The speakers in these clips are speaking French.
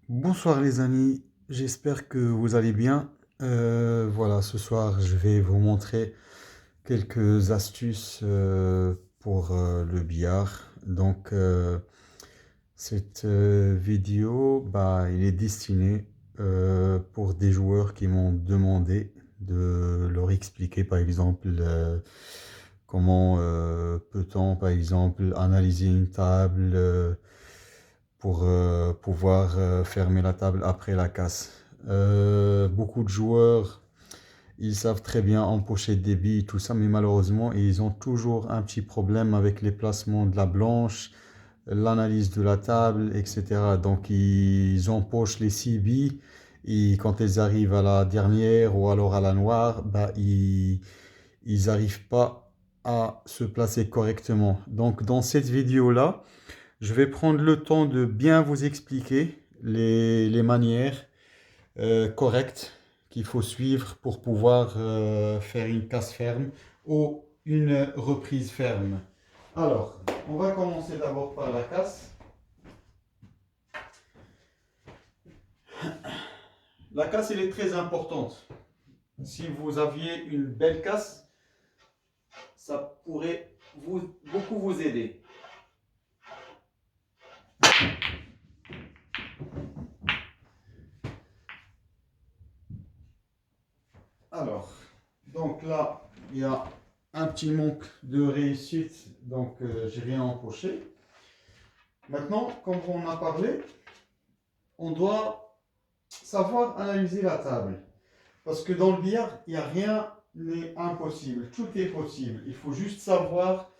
Bonsoir les amis, j'espère que vous allez bien. Voilà, ce soir je vais vous montrer quelques astuces pour le billard. Cette vidéo, il est destiné pour des joueurs qui m'ont demandé de leur expliquer par exemple comment peut-on par exemple analyser une table. Pour pouvoir fermer la table après la casse. Beaucoup de joueurs, ils savent très bien empocher des billes, tout ça, mais malheureusement, ils ont toujours un petit problème avec les placements de la blanche, l'analyse de la table, etc. Donc, ils empochent les 6 billes et quand ils arrivent à la dernière ou alors à la noire, ils n'arrivent pas à se placer correctement. Donc, dans cette vidéo-là, je vais prendre le temps de bien vous expliquer les manières correctes qu'il faut suivre pour pouvoir faire une casse ferme ou une reprise ferme. Alors, on va commencer d'abord par la casse. La casse, elle est très importante. Si vous aviez une belle casse, ça pourrait beaucoup vous aider. Alors, donc là, il y a un petit manque de réussite, donc j'ai rien empoché. Maintenant, comme on a parlé, on doit savoir analyser la table. Parce que dans le billard, il n'y a rien n'est impossible, tout est possible. Il faut juste savoir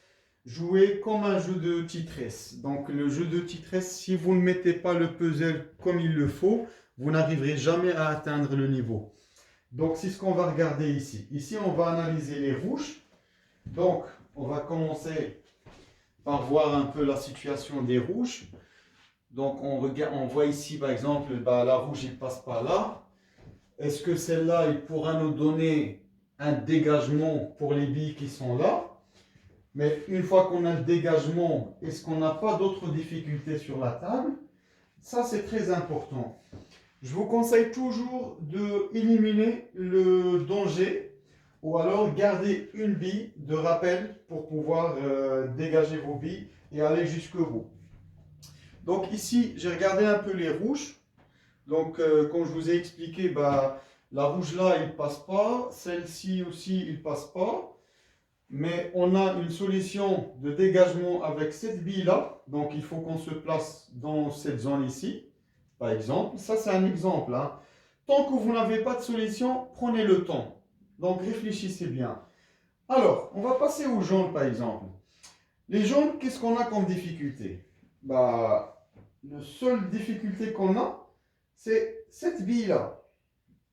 jouer comme un jeu de Tetris. Donc le jeu de Tetris, si vous ne mettez pas le puzzle comme il le faut, vous n'arriverez jamais à atteindre le niveau. Donc c'est ce qu'on va regarder ici. Ici, on va analyser les rouges. Donc, on va commencer par voir un peu la situation des rouges. Donc, on voit ici, par exemple, la rouge, il passe par là. Est-ce que celle-là, il pourra nous donner un dégagement pour les billes qui sont là? Mais une fois qu'on a le dégagement, est-ce qu'on n'a pas d'autres difficultés sur la table? Ça, c'est très important. Je vous conseille toujours d'éliminer le danger ou alors garder une bille de rappel pour pouvoir dégager vos billes et aller jusqu'au bout. Donc ici, j'ai regardé un peu les rouges. Donc comme je vous ai expliqué, la rouge là, il ne passe pas. Celle-ci aussi, il ne passe pas. Mais on a une solution de dégagement avec cette bille là. Donc il faut qu'on se place dans cette zone ici. Par exemple, ça c'est un exemple, hein. Tant que vous n'avez pas de solution, prenez le temps. Donc réfléchissez bien. Alors, on va passer aux jaunes par exemple. Les jaunes, qu'est-ce qu'on a comme difficulté? La seule difficulté qu'on a, c'est cette bille-là.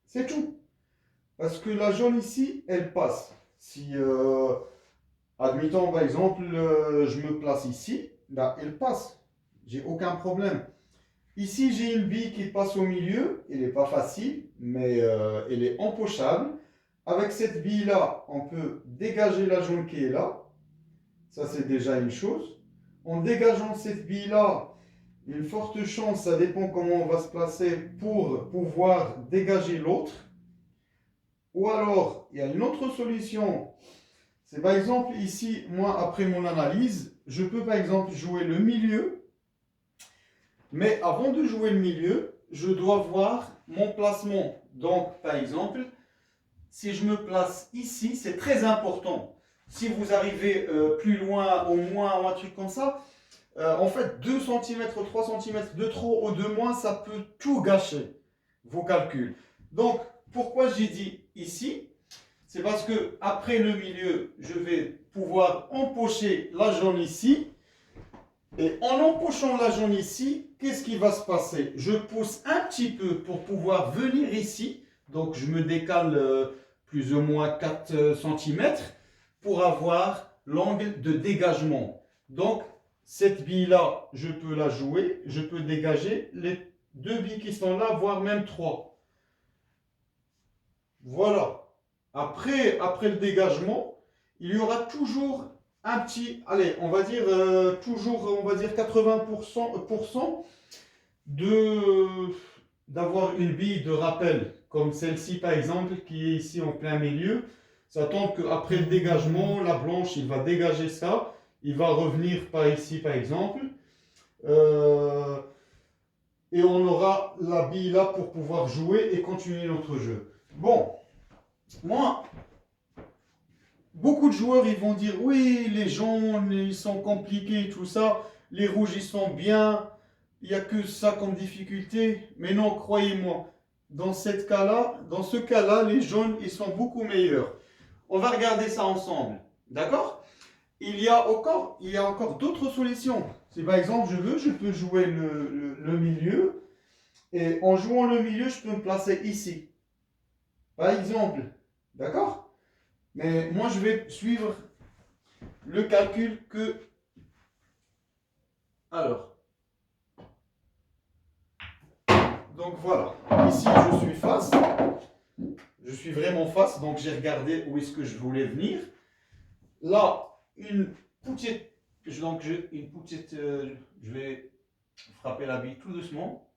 C'est tout. Parce que la jaune ici, elle passe. Si, admettons par exemple, je me place ici, elle passe. J'ai aucun problème. Ici, j'ai une bille qui passe au milieu. Elle n'est pas facile, mais elle est empochable. Avec cette bille-là, on peut dégager la jaune qui est là. Ça, c'est déjà une chose. En dégageant cette bille-là, une forte chance, ça dépend comment on va se placer pour pouvoir dégager l'autre. Ou alors, il y a une autre solution. C'est par exemple ici, moi, après mon analyse, je peux par exemple jouer le milieu. Mais avant de jouer le milieu, je dois voir mon placement. Donc, par exemple, si je me place ici, c'est très important. Si vous arrivez plus loin, au moins, ou un truc comme ça, en fait, 2 cm, 3 cm de trop ou de moins, ça peut tout gâcher, vos calculs. Donc, pourquoi j'ai dit ici? C'est parce que après le milieu, je vais pouvoir empocher la jaune ici. Et en empochant la jaune ici, qu'est-ce qui va se passer? Je pousse un petit peu pour pouvoir venir ici. Donc, je me décale plus ou moins 4 cm pour avoir l'angle de dégagement. Donc, cette bille-là, je peux la jouer. Je peux dégager les 2 billes qui sont là, voire même 3. Voilà. Après le dégagement, il y aura toujours un petit, allez, on va dire toujours, on va dire 80%, d'avoir une bille de rappel, comme celle-ci par exemple, qui est ici en plein milieu. Ça tombe qu'après le dégagement, la blanche, il va dégager ça, il va revenir par ici par exemple. Et on aura la bille là pour pouvoir jouer et continuer notre jeu. Bon, moi, beaucoup de joueurs, ils vont dire, oui, les jaunes, ils sont compliqués, tout ça. Les rouges, ils sont bien. Il n'y a que ça comme difficulté. Mais non, croyez-moi, dans ce cas-là, les jaunes, ils sont beaucoup meilleurs. On va regarder ça ensemble. D'accord? Il y a encore d'autres solutions. Si par exemple, je peux jouer le milieu. Et en jouant le milieu, je peux me placer ici. Par exemple. D'accord? Mais moi, je vais suivre le calcul que... Alors. Donc voilà. Ici, je suis face. Je suis vraiment face. Donc, j'ai regardé où est-ce que je voulais venir. Là, une petite... Donc, je vais frapper la bille tout doucement.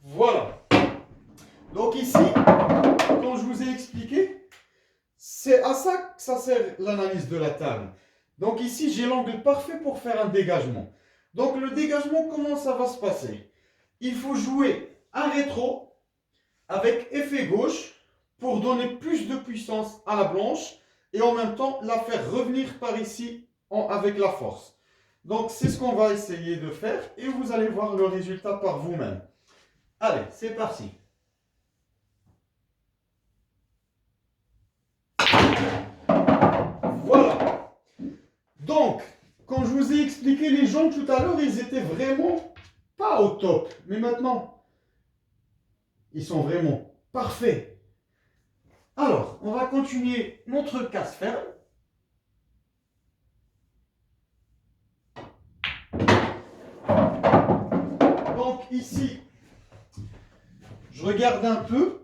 Voilà. Donc ici, comme je vous ai expliqué, c'est à ça que ça sert l'analyse de la table. Donc ici, j'ai l'angle parfait pour faire un dégagement. Donc le dégagement, comment ça va se passer? Il faut jouer un rétro avec effet gauche pour donner plus de puissance à la blanche et en même temps la faire revenir par ici avec la force. Donc c'est ce qu'on va essayer de faire et vous allez voir le résultat par vous-même. Allez, c'est parti. Voilà. Donc, quand je vous ai expliqué les jaunes tout à l'heure, ils étaient vraiment pas au top. Mais maintenant, ils sont vraiment parfaits. Alors, on va continuer notre casse-ferme. Donc ici, je regarde un peu.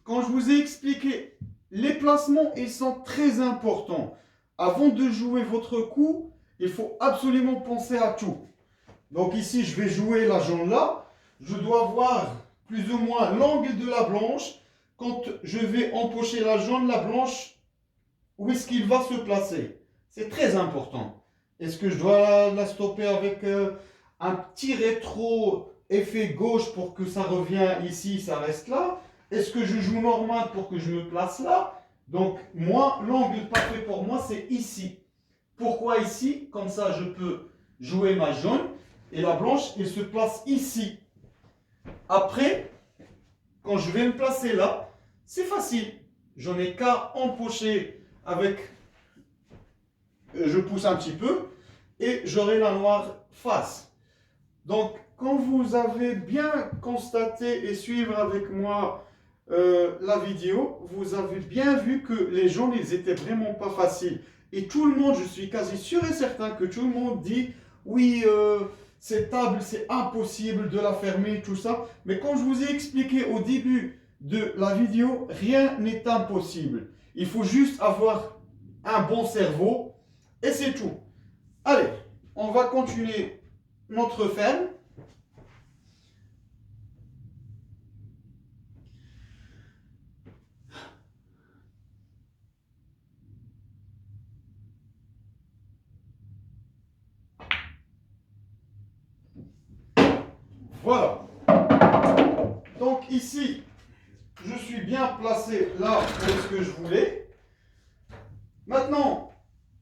Quand je vous ai expliqué, les placements, ils sont très importants. Avant de jouer votre coup, il faut absolument penser à tout. Donc ici, je vais jouer la jaune là. Je dois voir plus ou moins l'angle de la blanche. Quand je vais empocher la jaune, la blanche, où est-ce qu'il va se placer? C'est très important. Est-ce que je dois la stopper avec un petit rétro effet gauche pour que ça revienne ici, ça reste là? Est-ce que je joue normal pour que je me place là? Donc moi, l'angle parfait pour moi, c'est ici. Pourquoi ici? Comme ça, je peux jouer ma jaune et la blanche, elle se place ici. Après, quand je vais me placer là, c'est facile. J'en ai qu'à empocher avec... je pousse un petit peu et j'aurai la noire face. Donc, quand vous avez bien constaté et suivre avec moi la vidéo, vous avez bien vu que les jaunes, ils étaient vraiment pas faciles. Et tout le monde, je suis quasi sûr et certain que tout le monde dit, oui, cette table, c'est impossible de la fermer, tout ça. Mais comme je vous ai expliqué au début de la vidéo, rien n'est impossible. Il faut juste avoir un bon cerveau et c'est tout. Allez, on va continuer notre ferme. Voilà. Donc ici, je suis bien placé là où est-ce que je voulais. Maintenant,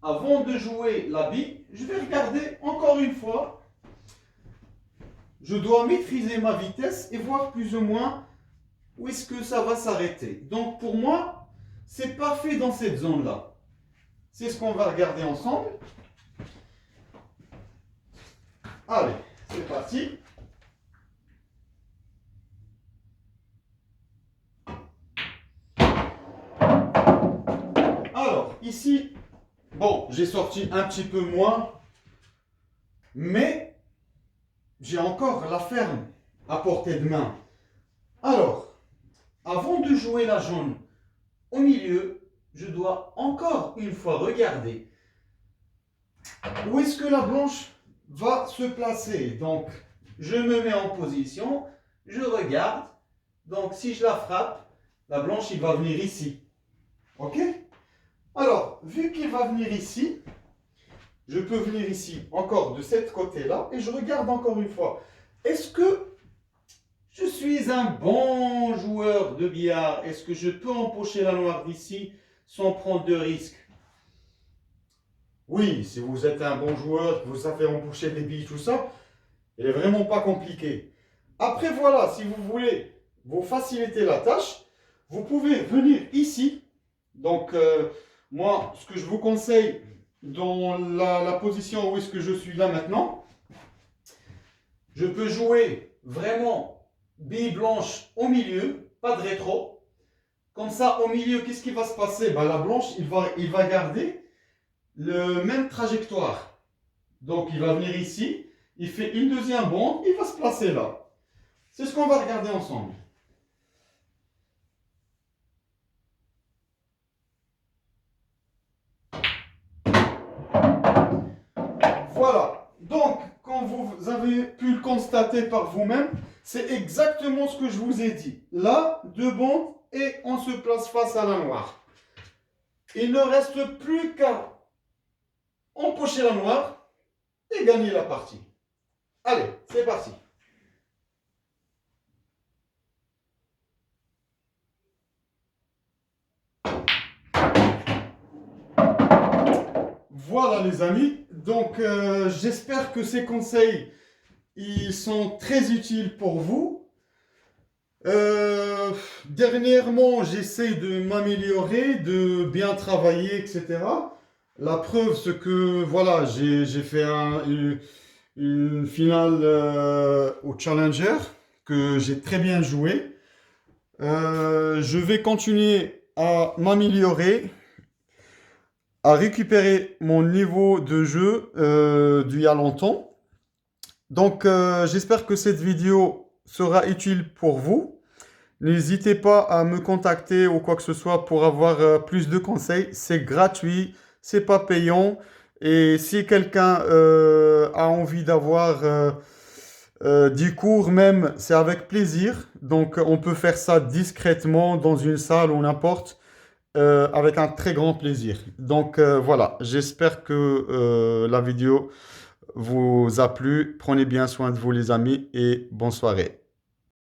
avant de jouer la bille, je vais regarder encore une fois. Je dois maîtriser ma vitesse et voir plus ou moins où est-ce que ça va s'arrêter. Donc pour moi, c'est parfait dans cette zone-là. C'est ce qu'on va regarder ensemble. Allez, c'est parti. Alors, ici, bon, j'ai sorti un petit peu moins, mais j'ai encore la ferme à portée de main. Alors, avant de jouer la jaune au milieu, je dois encore une fois regarder où est-ce que la blanche va se placer. Donc, je me mets en position, je regarde. Donc, si je la frappe, la blanche, il va venir ici. OK? Alors, vu qu'il va venir ici, je peux venir ici encore de cet côté-là et je regarde encore une fois. Est-ce que je suis un bon joueur de billard? Est-ce que je peux empocher la noire d'ici sans prendre de risques? Oui, si vous êtes un bon joueur, que vous savez empocher des billes, tout ça, il n'est vraiment pas compliqué. Après, voilà, si vous voulez vous faciliter la tâche, vous pouvez venir ici. Donc, moi, ce que je vous conseille dans la position où est-ce que je suis là maintenant, je peux jouer vraiment bille blanche au milieu, pas de rétro. Comme ça, au milieu, qu'est-ce qui va se passer? Ben, la blanche, il va garder le même trajectoire. Donc, il va venir ici, il fait une deuxième bande, il va se placer là. C'est ce qu'on va regarder ensemble. Voilà. Donc, comme vous avez pu le constater par vous-même, c'est exactement ce que je vous ai dit. Là, deux bandes et on se place face à la noire. Il ne reste plus qu'à empocher la noire et gagner la partie. Allez, c'est parti. Voilà les amis, donc j'espère que ces conseils ils sont très utiles pour vous. Dernièrement, j'essaie de m'améliorer, de bien travailler, etc. La preuve, c'est que voilà, j'ai fait une finale au Challenger que j'ai très bien joué. Je vais continuer à m'améliorer, à récupérer mon niveau de jeu d'il y a longtemps. Donc, j'espère que cette vidéo sera utile pour vous. N'hésitez pas à me contacter ou quoi que ce soit pour avoir plus de conseils. C'est gratuit, c'est pas payant. Et si quelqu'un a envie d'avoir des cours même, c'est avec plaisir. Donc, on peut faire ça discrètement dans une salle ou n'importe, avec un très grand plaisir. Donc, voilà, j'espère que la vidéo vous a plu. Prenez bien soin de vous les amis et bonne soirée.